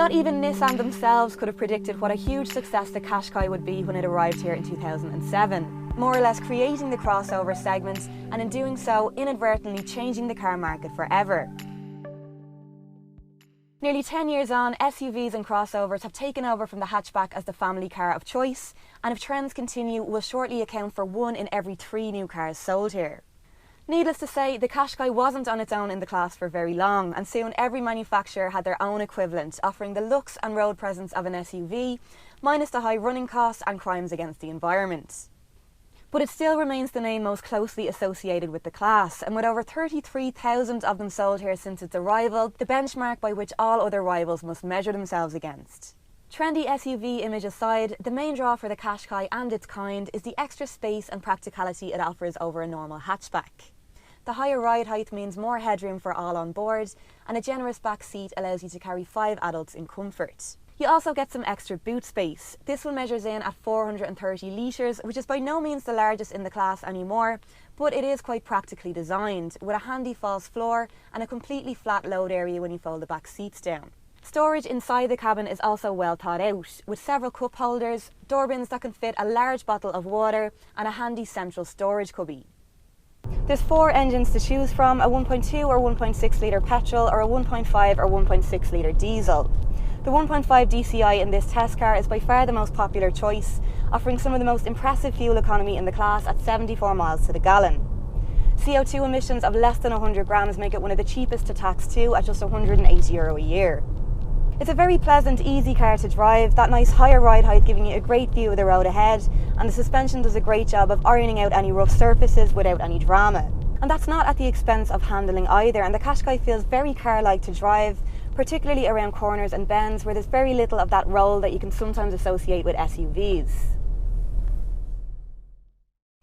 Not even Nissan themselves could have predicted what a huge success the Qashqai would be when it arrived here in 2007, more or less creating the crossover segment and in doing so inadvertently changing the car market forever. Nearly 10 years on, SUVs and crossovers have taken over from the hatchback as the family car of choice, and if trends continue, will shortly account for 1 in every 3 new cars sold here. Needless to say, the Qashqai wasn't on its own in the class for very long, and soon every manufacturer had their own equivalent, offering the looks and road presence of an SUV, minus the high running costs and crimes against the environment. But it still remains the name most closely associated with the class, and with over 33,000 of them sold here since its arrival, the benchmark by which all other rivals must measure themselves against. Trendy SUV image aside, the main draw for the Qashqai and its kind is the extra space and practicality it offers over a normal hatchback. The higher ride height means more headroom for all on board, and a generous back seat allows you to carry 5 adults in comfort. You also get some extra boot space. This one measures in at 430 litres, which is by no means the largest in the class anymore, but it is quite practically designed, with a handy false floor and a completely flat load area when you fold the back seats down. Storage inside the cabin is also well thought out, with several cup holders, door bins that can fit a large bottle of water, and a handy central storage cubby. There's 4 engines to choose from, a 1.2 or 1.6 litre petrol or a 1.5 or 1.6 litre diesel. The 1.5 DCI in this test car is by far the most popular choice, offering some of the most impressive fuel economy in the class at 74 miles to the gallon. CO2 emissions of less than 100 grams make it one of the cheapest to tax too, at just €180 a year. It's a very pleasant, easy car to drive, that nice higher ride height giving you a great view of the road ahead, and the suspension does a great job of ironing out any rough surfaces without any drama. And that's not at the expense of handling either, and the Qashqai feels very car-like to drive, particularly around corners and bends where there's very little of that roll that you can sometimes associate with SUVs.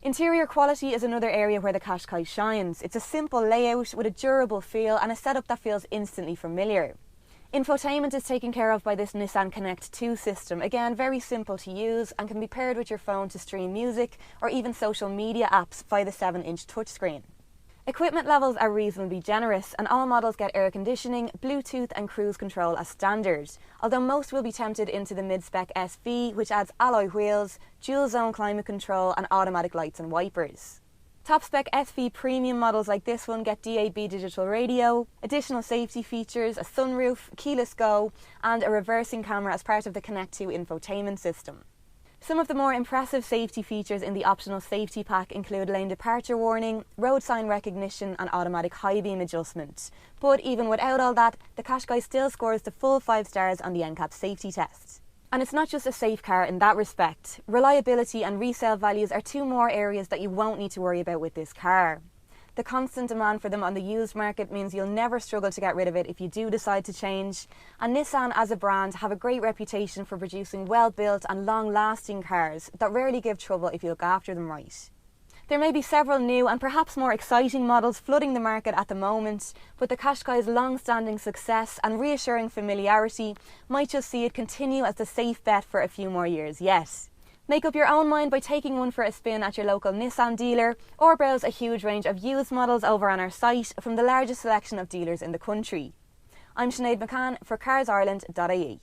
Interior quality is another area where the Qashqai shines. It's a simple layout with a durable feel and a setup that feels instantly familiar. Infotainment is taken care of by this Nissan Connect 2 system, again very simple to use and can be paired with your phone to stream music or even social media apps via the 7-inch touchscreen. Equipment levels are reasonably generous and all models get air conditioning, Bluetooth and cruise control as standard, although most will be tempted into the mid-spec SV, which adds alloy wheels, dual zone climate control and automatic lights and wipers. Top-spec SV premium models like this one get DAB digital radio, additional safety features, a sunroof, keyless go and a reversing camera as part of the Connect 2 infotainment system. Some of the more impressive safety features in the optional safety pack include lane departure warning, road sign recognition and automatic high beam adjustment. But even without all that, the Qashqai still scores the full 5 stars on the NCAP safety test. And it's not just a safe car in that respect. Reliability and resale values are 2 more areas that you won't need to worry about with this car. The constant demand for them on the used market means you'll never struggle to get rid of it if you do decide to change. And Nissan as a brand have a great reputation for producing well-built and long-lasting cars that rarely give trouble if you look after them right. There may be several new and perhaps more exciting models flooding the market at the moment, but the Qashqai's long-standing success and reassuring familiarity might just see it continue as the safe bet for a few more years yet. Make up your own mind by taking one for a spin at your local Nissan dealer, or browse a huge range of used models over on our site from the largest selection of dealers in the country. I'm Sinead McCann for CarsIreland.ie.